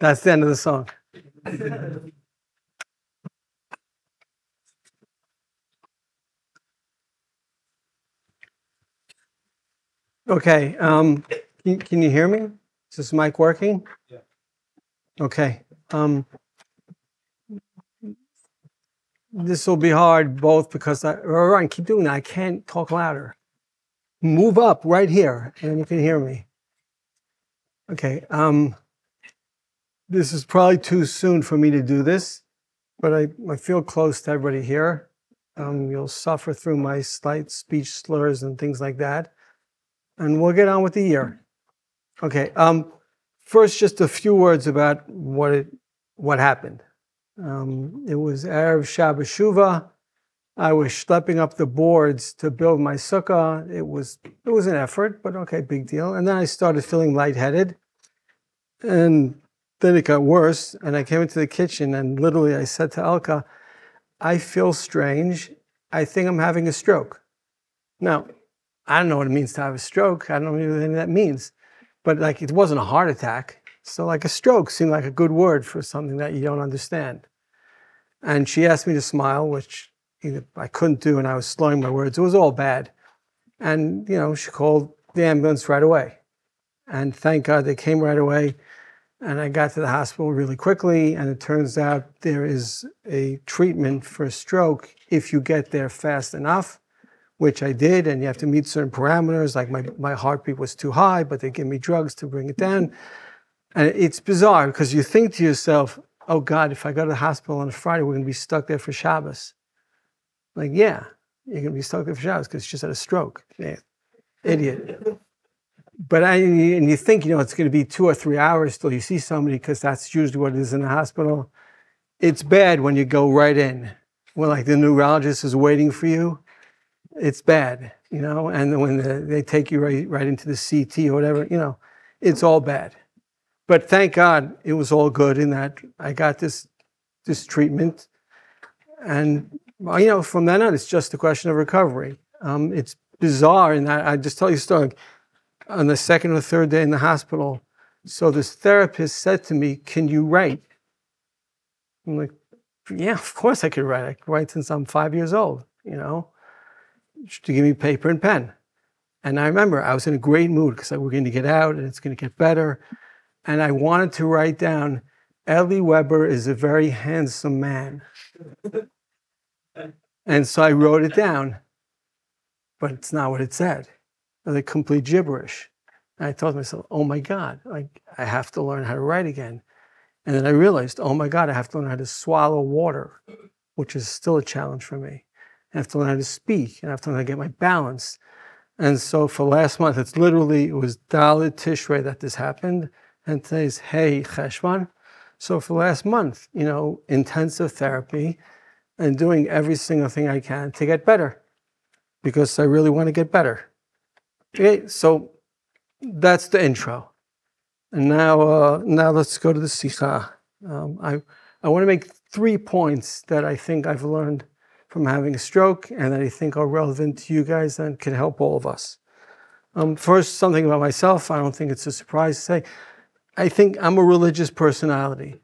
That's the end of the song. Okay, can you hear me? Is this mic working? Yeah. Okay. This will be hard both because Ryan, keep doing that. I can't talk louder. Move up right here and you can hear me. Okay. This is probably too soon for me to do this, but I feel close to everybody here. You'll suffer through my slight speech slurs and things like that. And we'll get on with the year. Okay. First, just a few words about what happened. It was Erev Shabbat Shuvah. I was schlepping up the boards to build my sukkah. It was an effort, but okay, big deal. And then I started feeling lightheaded. And then it got worse. And I came into the kitchen and literally I said to Elka, I feel strange. I think I'm having a stroke. Now, I don't know what it means to have a stroke. I don't know anything that means. But like it wasn't a heart attack. So like a stroke seemed like a good word for something that you don't understand. And she asked me to smile, which I couldn't do, and I was slurring my words. It was all bad. And, she called the ambulance right away. And thank God they came right away. And I got to the hospital really quickly. And it turns out there is a treatment for a stroke if you get there fast enough, which I did. And you have to meet certain parameters. Like my heartbeat was too high, but they give me drugs to bring it down. And it's bizarre because you think to yourself, oh God, if I go to the hospital on a Friday, we're going to be stuck there for Shabbos. Like, yeah, you're going to be stuck there for Shabbos because you just had a stroke. Yeah, idiot. But and you think, it's going to be 2 or 3 hours till you see somebody because that's usually what it is in the hospital. It's bad when you go right in. When like the neurologist is waiting for you, it's bad, and when they take you right into the CT or whatever, it's all bad. But thank God it was all good in that I got this treatment. And, from then on, it's just a question of recovery. It's bizarre in that I just tell you a story. On the second or third day in the hospital, so this therapist said to me, can you write? I'm like, yeah, of course I could write. I could write since I'm 5 years old, to give me paper and pen. And I remember I was in a great mood because we're going to get out and it's going to get better. And I wanted to write down, Eli Weber is a very handsome man. And so I wrote it down, but it's not what it said. It was like complete gibberish. And I thought to myself, oh my God, I have to learn how to write again. And then I realized, oh my God, I have to learn how to swallow water, which is still a challenge for me. I have to learn how to speak, and I have to learn how to get my balance. And so for last month, it was Dalit Tishrei that this happened. And today's Hey Cheshvan. So for last month, intensive therapy and doing every single thing I can to get better because I really want to get better. Okay, so that's the intro. And now let's go to the Sicha. I want to make 3 points that I think I've learned from having a stroke and that I think are relevant to you guys and can help all of us. First, something about myself. I don't think it's a surprise to say. I think I'm a religious personality.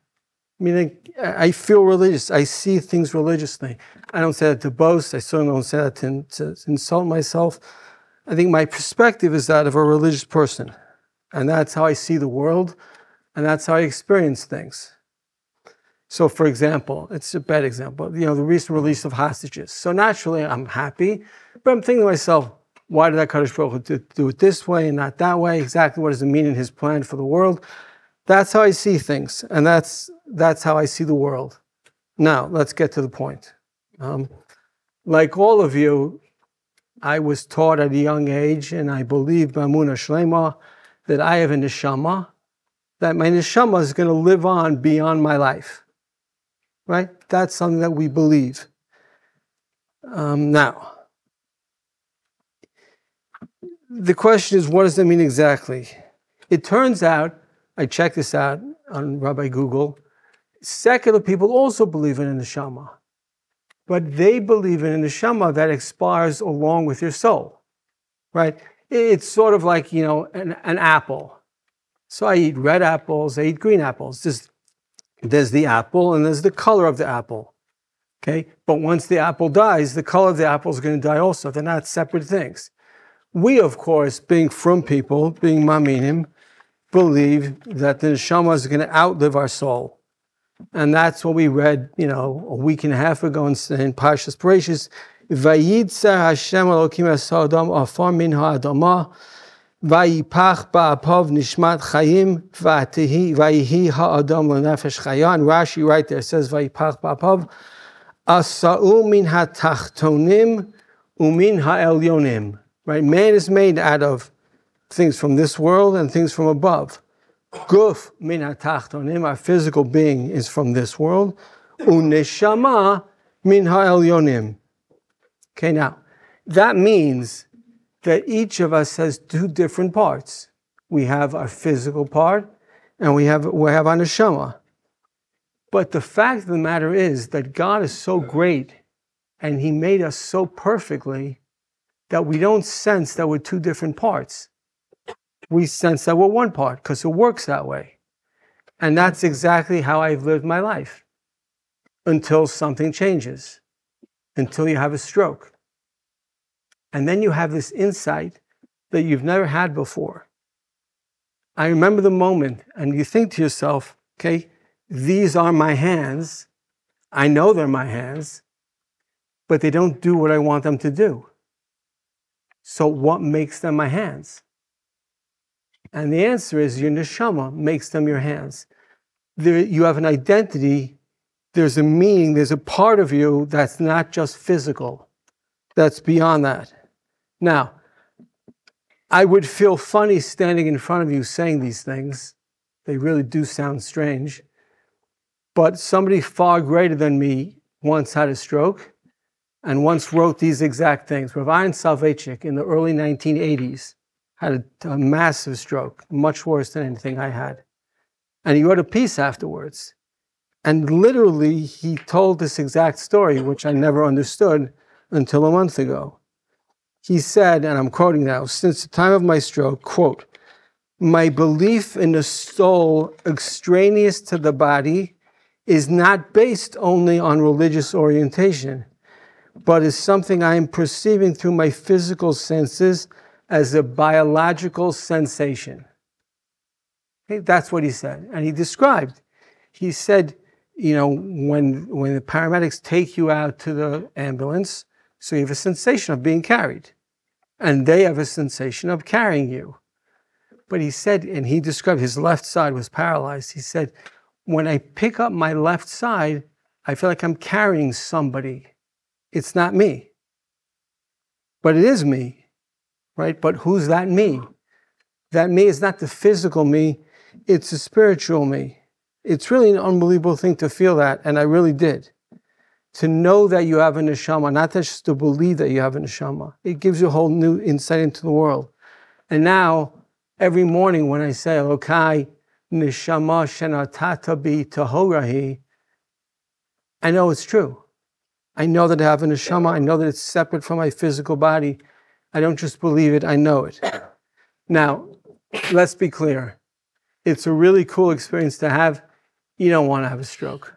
Meaning, I feel religious. I see things religiously. I don't say that to boast. I certainly don't say that to insult myself. I think my perspective is that of a religious person. And that's how I see the world. And that's how I experience things. So, for example, it's a bad example, the recent release of hostages. So naturally, I'm happy, but I'm thinking to myself, why did HaKadosh Baruch Hu do it this way and not that way? Exactly what does it mean in his plan for the world? That's how I see things, and that's how I see the world. Now, let's get to the point. Like all of you, I was taught at a young age, and I believe b'amunah shlema, that I have a neshama, that my neshama is going to live on beyond my life. Right? That's something that we believe. Now, the question is, what does that mean exactly? It turns out, I checked this out on Rabbi Google, secular people also believe in a neshama. But they believe in a neshama that expires along with your soul. Right? It's sort of like, an apple. So I eat red apples, I eat green apples. There's the apple and there's the color of the apple. Okay? But once the apple dies, the color of the apple is going to die also. They're not separate things. We, of course, being frum people, being maminim, believe that the neshama is going to outlive our soul. And that's what we read, a week and a half ago in Parshas Bereshis. Vayitzer Hashem Elokim es ha'adam afar min ha'adama vayipach ba'apav nishmat chayim vayihi ha'adam lenefesh chaya. And Rashi right there says vayipach ba'apav asa'u min ha'tachtonim umin ha'elyonim. Right? Man is made out of things from this world and things from above. Guf min ha'tachtonim, our physical being, is from this world. Uneshama min ha'elyonim. Okay, now, that means that each of us has two different parts. We have our physical part, and we have our neshama. But the fact of the matter is that God is so great, and He made us so perfectly, that we don't sense that we're two different parts. We sense that we're one part, because it works that way. And that's exactly how I've lived my life. Until something changes. Until you have a stroke. And then you have this insight that you've never had before. I remember the moment, and you think to yourself, okay, these are my hands. I know they're my hands, but they don't do what I want them to do. So what makes them my hands? And the answer is your neshama makes them your hands. You have an identity, there's a meaning, there's a part of you that's not just physical, that's beyond that. Now, I would feel funny standing in front of you saying these things. They really do sound strange. But somebody far greater than me once had a stroke and once wrote these exact things. Rav Aaron Soloveitchik in the early 1980s had a massive stroke, much worse than anything I had. And he wrote a piece afterwards. And literally, he told this exact story, which I never understood until a month ago. He said, and I'm quoting now, since the time of my stroke, quote, my belief in the soul extraneous to the body is not based only on religious orientation, but is something I am perceiving through my physical senses as a biological sensation. Okay, that's what he said. And he described, he said, when the paramedics take you out to the ambulance, so you have a sensation of being carried. And they have a sensation of carrying you. But he said, and he described his left side was paralyzed. He said, when I pick up my left side, I feel like I'm carrying somebody. It's not me. But it is me, right? But who's that me? That me is not the physical me, it's the spiritual me. It's really an unbelievable thing to feel that, and I really did. To know that you have a neshama, not just to believe that you have a neshama. It gives you a whole new insight into the world. And now, every morning when I say, Elokai, neshama shenatata bi tahorahi, I know it's true. I know that I have a neshama. I know that it's separate from my physical body. I don't just believe it, I know it. Now, let's be clear. It's a really cool experience to have. You don't want to have a stroke,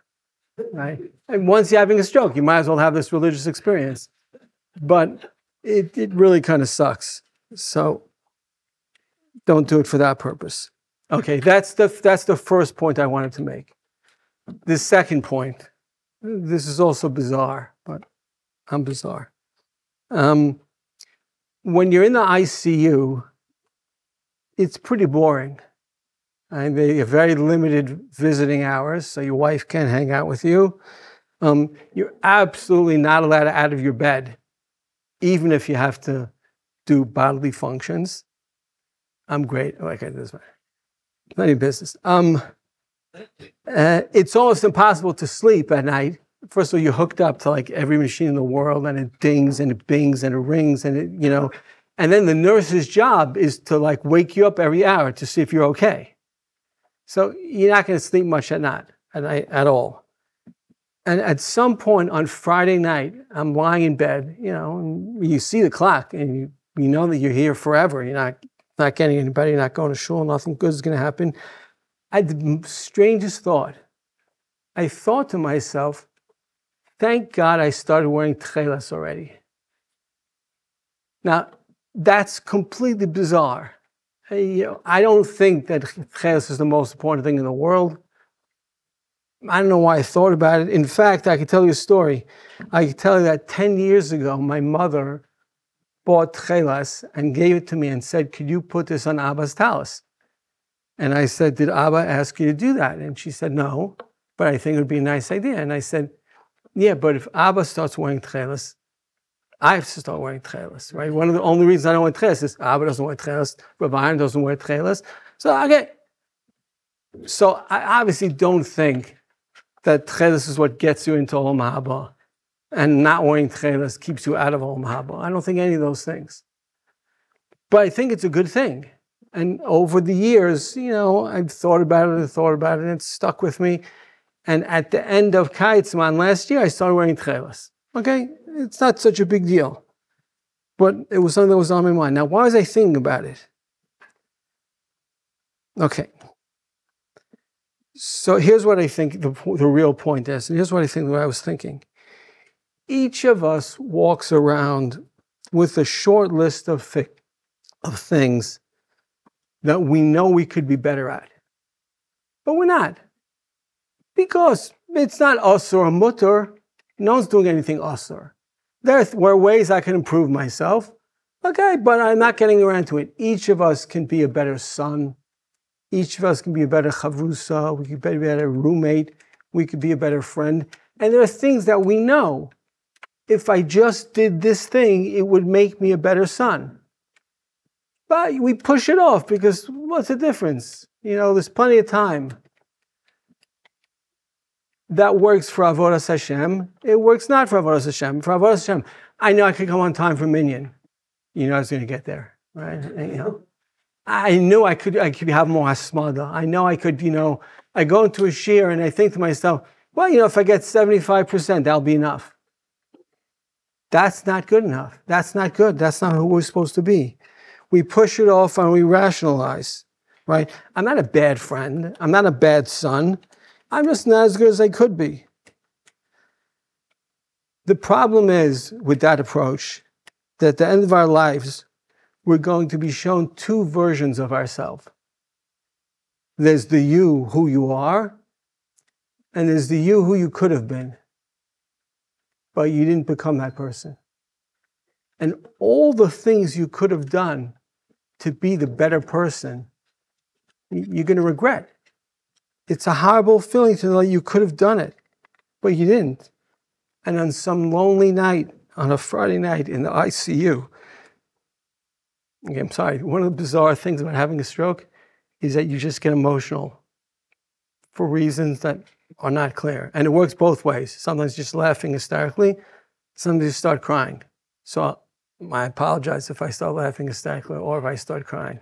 right? And once you're having a stroke, you might as well have this religious experience. But it really kind of sucks. So don't do it for that purpose. Okay, that's the first point I wanted to make. the second point. This is also bizarre, but I'm bizarre. When you're in the ICU, it's pretty boring. And they have very limited visiting hours, so your wife can't hang out with you. You're absolutely not allowed out of your bed, even if you have to do bodily functions. I'm great. Oh, okay, this way. None of your business. It's almost impossible to sleep at night. First of all, you're hooked up to like every machine in the world, and it dings and it bings and it rings, and it, and then the nurse's job is to like wake you up every hour to see if you're okay. So you're not going to sleep much at night at all. And at some point on Friday night, I'm lying in bed, and you see the clock, and you know that you're here forever. You're not getting any better. You're not going to shul. Nothing good is going to happen. I had the strangest thought. I thought to myself, thank God I started wearing tchelas already. Now, that's completely bizarre. I don't think that tchelas is the most important thing in the world. I don't know why I thought about it. In fact, I could tell you a story. I could tell you that 10 years ago, my mother bought tchelas and gave it to me and said, could you put this on Abba's talis? And I said, did Abba ask you to do that? And she said, no, but I think it would be a nice idea. And I said, yeah, but if Abba starts wearing tchelas, I have to start wearing tchelas, right? One of the only reasons I don't wear tchelas is Abba doesn't wear tchelas, Rabbi doesn't wear tchelas. So I obviously don't think that tchelas is what gets you into Olam Haba, and not wearing tchelas keeps you out of Olam Haba. I don't think any of those things. But I think it's a good thing. And over the years, I've thought about it, and it's stuck with me. And at the end of Kaitzman last year, I started wearing tchelas. Okay? It's not such a big deal. But it was something that was on my mind. Now, why was I thinking about it? Okay. So here's what I think the real point is. And here's what I was thinking. Each of us walks around with a short list of things that we know we could be better at. But we're not. Because it's not usur or mutter. No one's doing anything usur. There were ways I can improve myself. Okay, but I'm not getting around to it. Each of us can be a better son. Each of us can be a better chavrusa. We could be a better roommate. We could be a better friend. And there are things that we know. If I just did this thing, it would make me a better son. But we push it off because what's the difference? There's plenty of time. That works for Avodas Hashem. It works not for Avodas Hashem. For Avodas Hashem, I know I could come on time for minyan. I was going to get there, right? I knew I could have more hasmada. I know I could, I go into a shir and I think to myself, well, if I get 75%, that'll be enough. That's not good enough. That's not good. That's not who we're supposed to be. We push it off and we rationalize, right? I'm not a bad friend. I'm not a bad son. I'm just not as good as I could be. The problem is, with that approach, that at the end of our lives, we're going to be shown two versions of ourselves. There's the you who you are, and there's the you who you could have been. But you didn't become that person. And all the things you could have done to be the better person, you're going to regret. It's a horrible feeling to know you could have done it, but you didn't. And on some lonely night, on a Friday night in the ICU, okay, I'm sorry, one of the bizarre things about having a stroke is that you just get emotional for reasons that are not clear. And it works both ways. Sometimes just laughing hysterically, sometimes you start crying. So I apologize if I start laughing hysterically or if I start crying.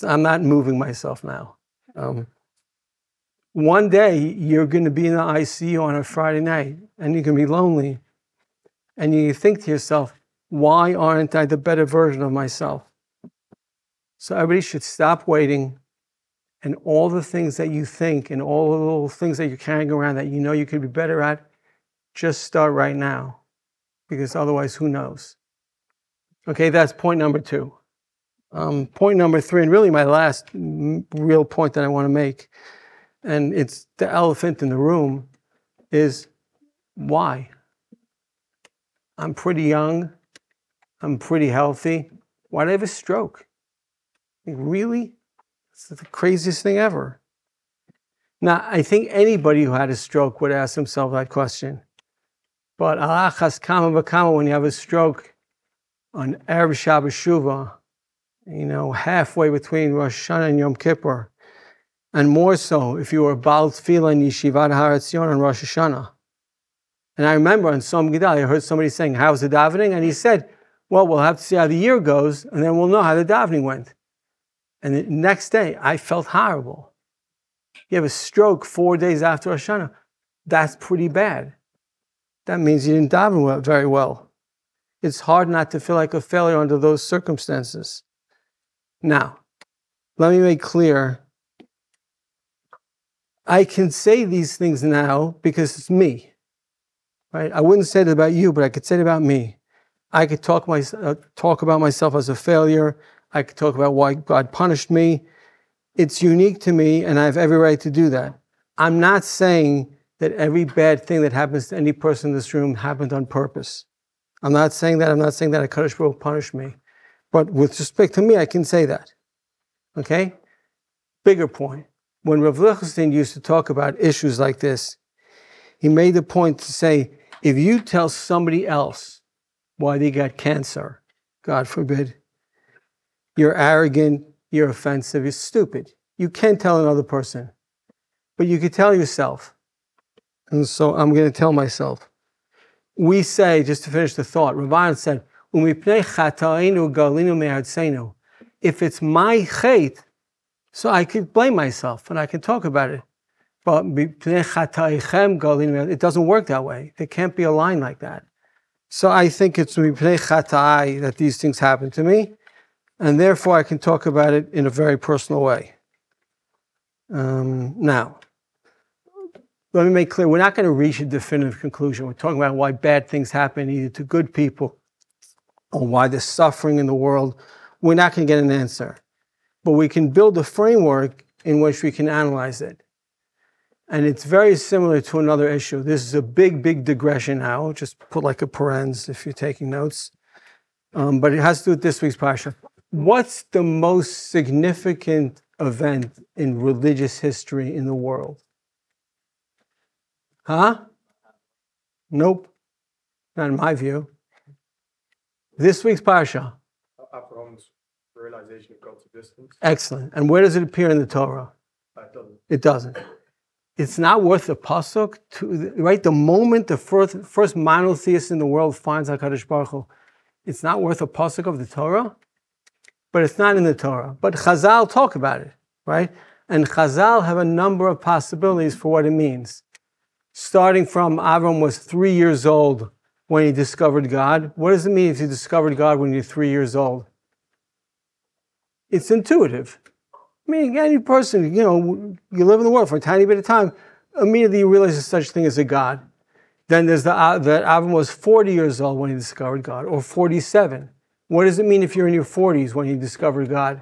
I'm not moving myself now. One day, you're going to be in the ICU on a Friday night, and you're going to be lonely. And you think to yourself, why aren't I the better version of myself? So everybody should stop waiting, and all the things that you think and all the little things that you're carrying around that you could be better at, just start right now. Because otherwise, who knows? Okay, that's point number 2. Point number 3, and really my last real point that I want to make. and it's the elephant in the room, is why? I'm pretty young. I'm pretty healthy. Why did I have a stroke? Like, really? It's the craziest thing ever. Now, I think anybody who had a stroke would ask himself that question. But alachas kama v'kama, when you have a stroke on Erev Shabbos Shuvah, halfway between Rosh Hashanah and Yom Kippur, and more so if you were Baal Tefillah in Yeshivat Haretzion on Rosh Hashanah. And I remember on Som Gidal, I heard somebody saying, how's the davening? And he said, well, we'll have to see how the year goes, and then we'll know how the davening went. And the next day, I felt horrible. You have a stroke 4 days after Rosh Hashanah. That's pretty bad. That means you didn't daven very well. It's hard not to feel like a failure under those circumstances. Now, let me make clear, I can say these things now because it's me. Right? I wouldn't say it about you, but I could say it about me. I could talk about myself as a failure. I could talk about why God punished me. It's unique to me, and I have every right to do that. I'm not saying that every bad thing that happens to any person in this room happened on purpose. I'm not saying that. I'm not saying that HaKadosh Baruch Hu punished me. But with respect to me, I can say that. Okay? Bigger point. When Rav Lichtenstein used to talk about issues like this, he made the point to say, if you tell somebody else why they got cancer, God forbid, you're arrogant, you're offensive, you're stupid. You can't tell another person. But you could tell yourself. And so I'm going to tell myself. We say, just to finish the thought, Rabbi said, if it's my chait, so I could blame myself and I can talk about it. But it doesn't work that way. There can't be a line like that. So I think it's that these things happen to me, and therefore I can talk about it in a very personal way. Now, let me make clear, we're not going to reach a definitive conclusion. We're talking about why bad things happen either to good people or why there's suffering in the world. We're not going to get an answer. But we can build a framework in which we can analyze it. And it's very similar to another issue. This is a big, big digression now. Just put like a parens if you're taking notes. But it has to do with this week's parsha. What's the most significant event in religious history in the world? Huh? Nope. Not in my view. This week's parsha. Abraham's realization of God's existence. Excellent. And where does it appear in the Torah? It doesn't. It doesn't. It's not worth the pasuk right? The moment the first monotheist in the world finds HaKadosh Baruch Hu, it's not worth a pasuk of the Torah, but it's not in the Torah. But Chazal talk about it, right? And Chazal have a number of possibilities for what it means. Starting from Avram was 3 years old when he discovered God. What does it mean if you discovered God when you're 3 years old? It's intuitive. I mean, any person, you live in the world for a tiny bit of time, immediately you realize there's such a thing as a God. Then there's that Avram was 40 years old when he discovered God, or 47. What does it mean if you're in your 40s when you discover God?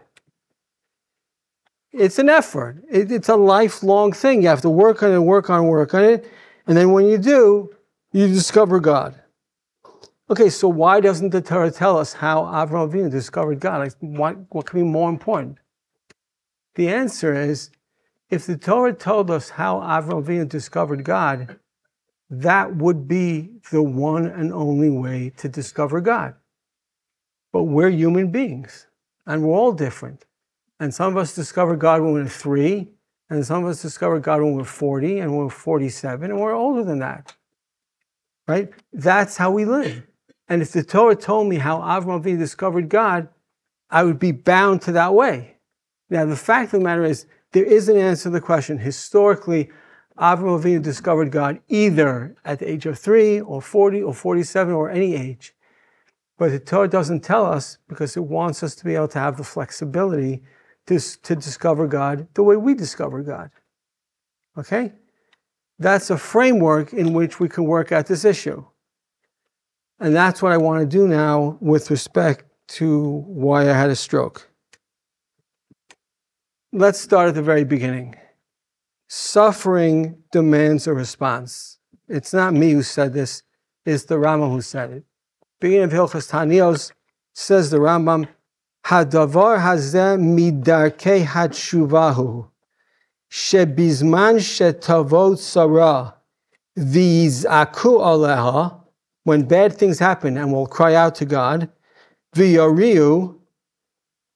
It's an effort. It's a lifelong thing. You have to work on it. And then when you do, you discover God. Okay, so why doesn't the Torah tell us how Avraham Avinu discovered God? What can be more important? The answer is, if the Torah told us how Avraham Avinu discovered God, that would be the one and only way to discover God. But we're human beings, and we're all different. And some of us discover God when we're 3, and some of us discover God when we're 40, and we're 47, and we're older than that. Right? That's how we live. And if the Torah told me how Avraham Avinu discovered God, I would be bound to that way. Now, the fact of the matter is, there is an answer to the question. Historically, Avraham Avinu discovered God either at the age of 3, or 40, or 47, or any age. But the Torah doesn't tell us because it wants us to be able to have the flexibility to discover God the way we discover God. Okay? That's a framework in which we can work at this issue. And that's what I want to do now with respect to why I had a stroke. Let's start at the very beginning. Suffering demands a response. It's not me who said this, it's the Rambam who said it. Beginning of Hilchos Tanios, says the Rambam, Hadavar hazeh midarkei hatshuvahu, shebizman shetavot tzara, v'yiz'aku aleha, when bad things happen and we'll cry out to God, v'yariu,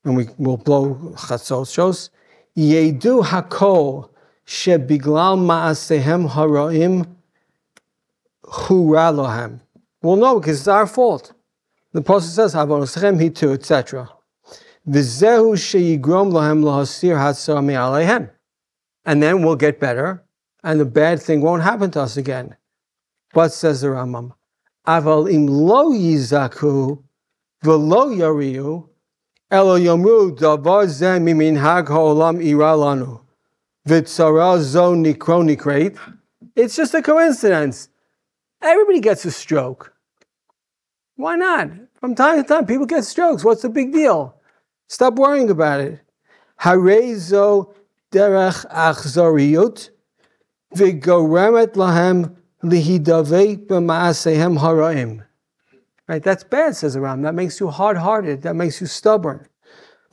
and we will blow chatzot shows, yedu hakol, shebiglal ma'asehem haraim hura lohem. We'll know because it's our fault. The Apostle says, "Avonosechem hitu," etc. V'zehu sheyigrom lohem lahasir hatzar me'aleihem. And then we'll get better, and the bad thing won't happen to us again. But says the Rambam, "Aval im lo yizaku v'lo yariu elo yomru davar zeh miminhag ha'olam ira lanu v'tzara zo nikro nikreit." It's just a coincidence. Everybody gets a stroke. Why not? From time to time, people get strokes. What's the big deal? Stop worrying about it. Harezo derech achzariyut v'goremet lahem lihidavei b'ma'asehem haraim. Right? That's bad, says the Rambam. That makes you hard-hearted. That makes you stubborn.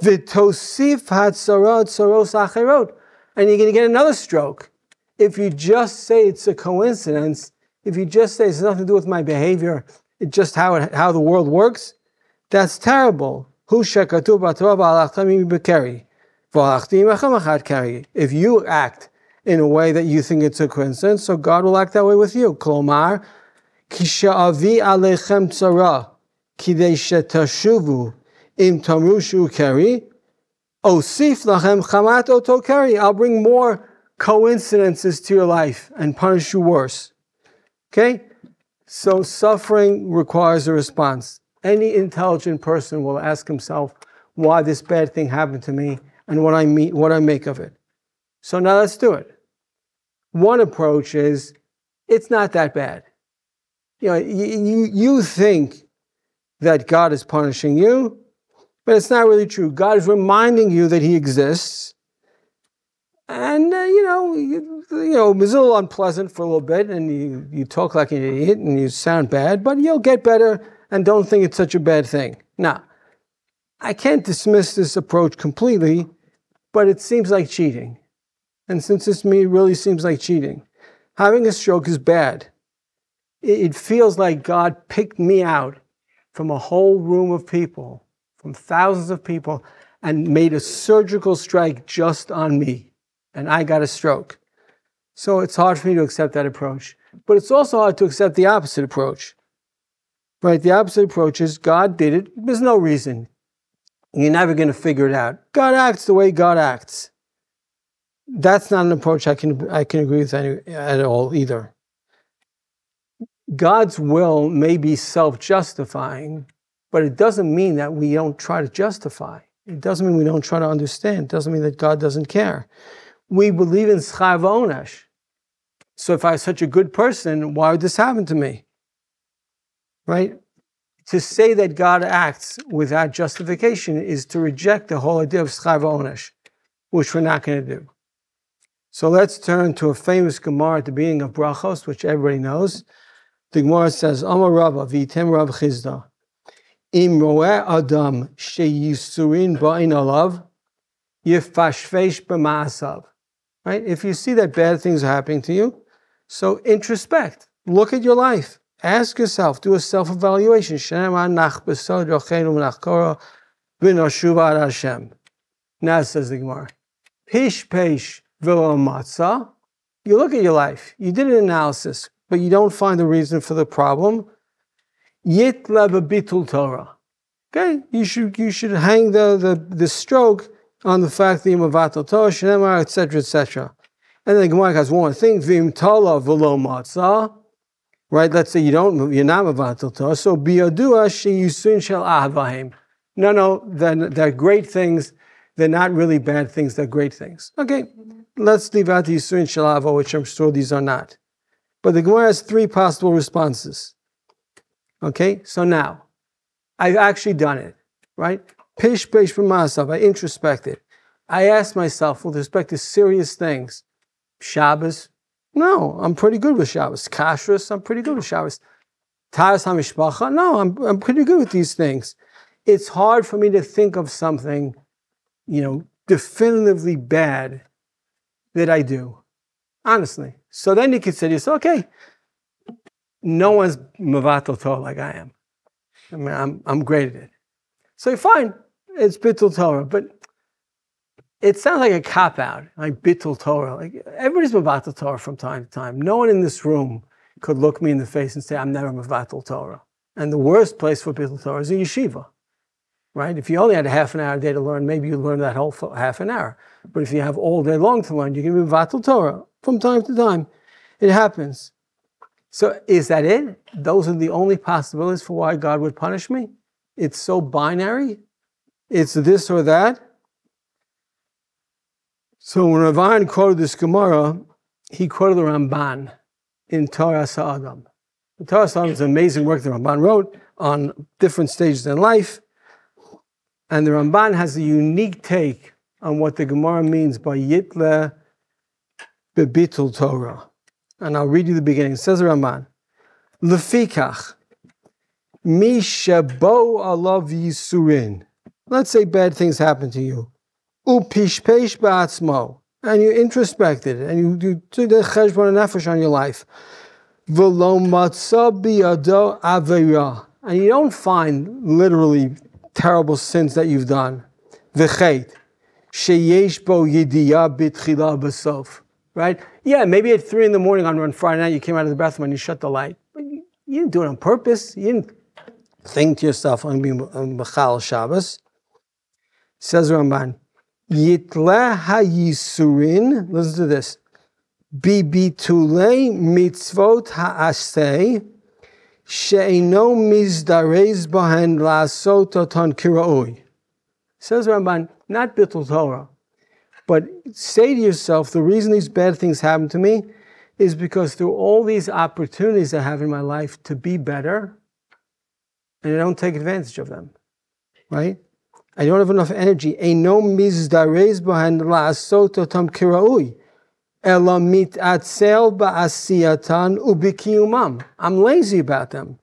V'tosif hatzarot tzaros acherot. And you're going to get another stroke. If you just say it's a coincidence, if you just say it's nothing to do with my behavior, it's just how the world works, that's terrible. If you act in a way that you think it's a coincidence, so God will act that way with you. Klomar, kishavi alechem tzara, kidei shetashuvu im tamrushu keri, osif lachem chamat oto keri. I'll bring more coincidences to your life and punish you worse. Okay? So suffering requires a response. Any intelligent person will ask himself why this bad thing happened to me and what I make of it. So now let's do it. One approach is, it's not that bad. You think that God is punishing you, but it's not really true. God is reminding you that He exists. And, it was a little unpleasant for a little bit, and you talk like an idiot, and you sound bad, but you'll get better, and don't think it's such a bad thing. Now, I can't dismiss this approach completely, but it seems like cheating. And since this really seems like cheating, having a stroke is bad. It feels like God picked me out from a whole room of people, from thousands of people, and made a surgical strike just on me. And I got a stroke. So it's hard for me to accept that approach. But it's also hard to accept the opposite approach. Right? The opposite approach is God did it. There's no reason. You're never going to figure it out. God acts the way God acts. That's not an approach I can agree with at all either. God's will may be self-justifying, but it doesn't mean that we don't try to justify. It doesn't mean we don't try to understand. It doesn't mean that God doesn't care. We believe in schar v'onesh. So if I was such a good person, why would this happen to me? Right? To say that God acts without justification is to reject the whole idea of schar v'onesh, which we're not going to do. So let's turn to a famous Gemara at the beginning of Brachos, which everybody knows. The Gemara says, Amar Rabba v'item Rav Chizda, Im ro'eh adam sheyisurin ba'in alav, yifashfesh b'ma'asav. Right? If you see that bad things are happening to you, so introspect. Look at your life. Ask yourself. Do a self-evaluation. Now says the Gemara, Pish peish v'lo matzah. You look at your life. You did an analysis, but you don't find the reason for the problem. Yit leba bitul Torah. Okay? You should hang the stroke on the fact that you're mevatel Torah, shenemar, etc., etc. And then the Gemara has one thing, v'im tala v'lo matzah. Right? Let's say you're not mevatel Torah, so biyadua sheyusun shel ahavahim. No, they're great things. They're not really bad things. They're great things. Okay, let's leave out the yusun shel ahava, which I'm sure these are not. But the Gemara has three possible responses. Okay, so now I've actually done it. Right? Pish b'masav. I introspected. I asked myself with respect to serious things, Shabbos? No, I'm pretty good with Shabbos. Kashrus? I'm pretty good with Shabbos. Taras HaMishpacha? No, I'm pretty good with these things. It's hard for me to think of something, definitively bad that I do. Honestly. So then you could say to yourself, okay, no one's mevatel Torah like I am. I mean, I'm great at it. So fine, it's bittul Torah, but it sounds like a cop-out, like bittul Torah. Like everybody's mevatel Torah from time to time. No one in this room could look me in the face and say, I'm never mevatel Torah. And the worst place for bittul Torah is a yeshiva, right? If you only had a half an hour a day to learn, maybe you learn that whole half an hour. But if you have all day long to learn, you can be mevatel Torah from time to time. It happens. So is that it? Those are the only possibilities for why God would punish me? It's so binary? It's this or that? So when Ravan quoted this Gemara, he quoted the Ramban in Torah Sa'adam. The Torah Sa'adam is an amazing work the Ramban wrote on different stages in life. And the Ramban has a unique take on what the Gemara means by Yitle bebitul Torah. And I'll read you the beginning. It says the Ramban, Lefikach, mi shebo alav yisurin. Let's say bad things happen to you. Upishpesh ba'atzmo. And you introspected and you did the cheshbon nefesh on your life. V'lo matza biyado aveira. And you don't find literally terrible sins that you've done. V'chet. Sheyesh bo yidiyah bitchila b'sof. Right? Yeah, maybe at 3 a.m. on Friday night you came out of the bathroom and you shut the light. But you didn't do it on purpose. You didn't think to yourself, I'm going to be Mechal Shabbos. Says Ramban, Yitle ha'yisurin, listen to this, Bibitulei mitzvot ha'aseh, she'eino mizdarez bahen la'asot otan kira'oi. Says Ramban, not bittul Torah. But say to yourself, the reason these bad things happen to me is because through all these opportunities I have in my life to be better, and I don't take advantage of them, right? I don't have enough energy. Eino mizdarez bahan la'asot otam kiraui, ela mitatzel ba'asiyatan ubikiyumam. I'm lazy about them.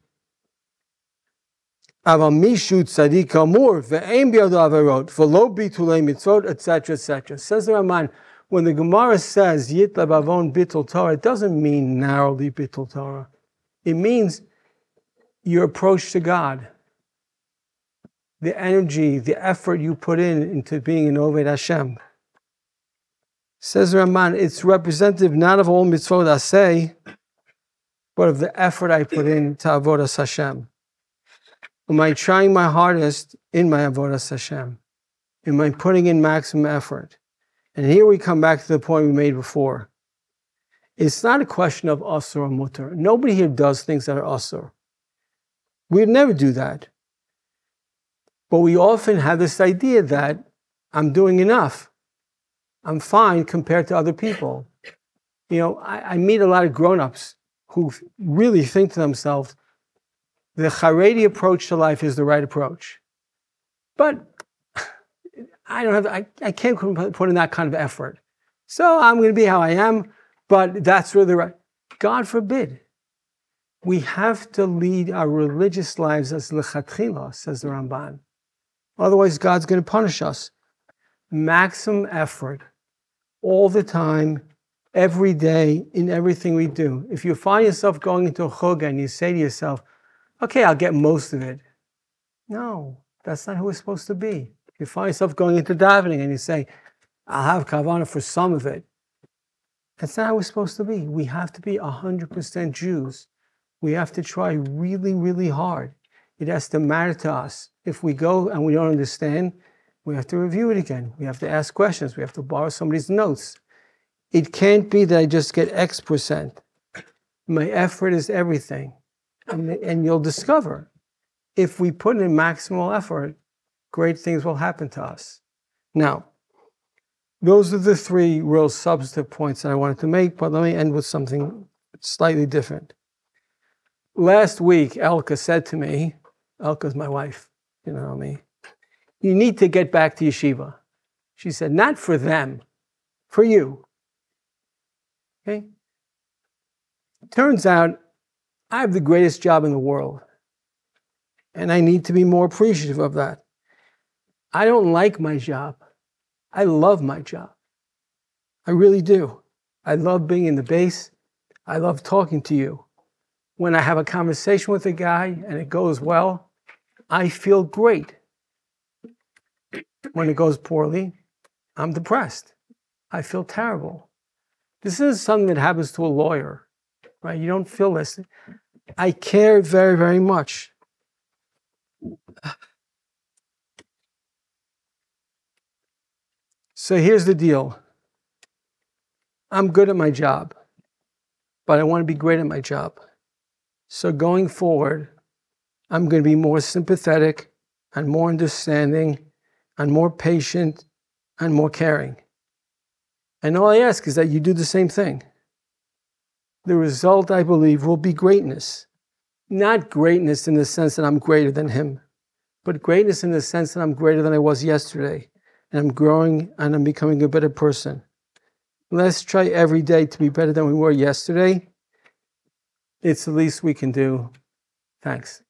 Aval mishu tzadik amur ve'em biyado averot v'lo bitulei mitzvot, etc., etc. Says the Ramban, when the Gemara says yit labavon bitul Torah, it doesn't mean narrowly bitul Torah. It means your approach to God, the energy, the effort you put into being an Oved Hashem. Says the Ramban, it's representative not of all mitzvot I say, but of the effort I put in to avodas Hashem. Am I trying my hardest in my avodas Hashem? Am I putting in maximum effort? And here we come back to the point we made before. It's not a question of asur or mutar. Nobody here does things that are asur. We'd never do that. But we often have this idea that I'm doing enough. I'm fine compared to other people. I meet a lot of grown-ups who really think to themselves, the Haredi approach to life is the right approach. But I can't put in that kind of effort. So I'm going to be how I am, but that's really the right. God forbid. We have to lead our religious lives as lechatchila, says the Ramban. Otherwise, God's going to punish us. Maximum effort, all the time, every day, in everything we do. If you find yourself going into a chug and you say to yourself, okay, I'll get most of it. No, that's not who we're supposed to be. If you find yourself going into davening and you say, I'll have kavanah for some of it. That's not how we're supposed to be. We have to be 100% Jews. We have to try really, really hard. It has to matter to us. If we go and we don't understand, we have to review it again. We have to ask questions. We have to borrow somebody's notes. It can't be that I just get X%. My effort is everything. And you'll discover, if we put in maximal effort, great things will happen to us. Now, those are the 3 real substantive points that I wanted to make, but let me end with something slightly different. Last week, Elka said to me, Elka's my wife, you know me, you need to get back to yeshiva. She said, not for them, for you. Okay? Turns out I have the greatest job in the world. And I need to be more appreciative of that. I don't like my job. I love my job. I really do. I love being in the base. I love talking to you. When I have a conversation with a guy and it goes well, I feel great. When it goes poorly, I'm depressed. I feel terrible. This is something that happens to a lawyer, right? You don't feel this. I care very, very much. So here's the deal. I'm good at my job, but I want to be great at my job. So going forward, I'm going to be more sympathetic and more understanding and more patient and more caring. And all I ask is that you do the same thing. The result, I believe, will be greatness. Not greatness in the sense that I'm greater than him, but greatness in the sense that I'm greater than I was yesterday. And I'm growing and I'm becoming a better person. Let's try every day to be better than we were yesterday. It's the least we can do. Thanks.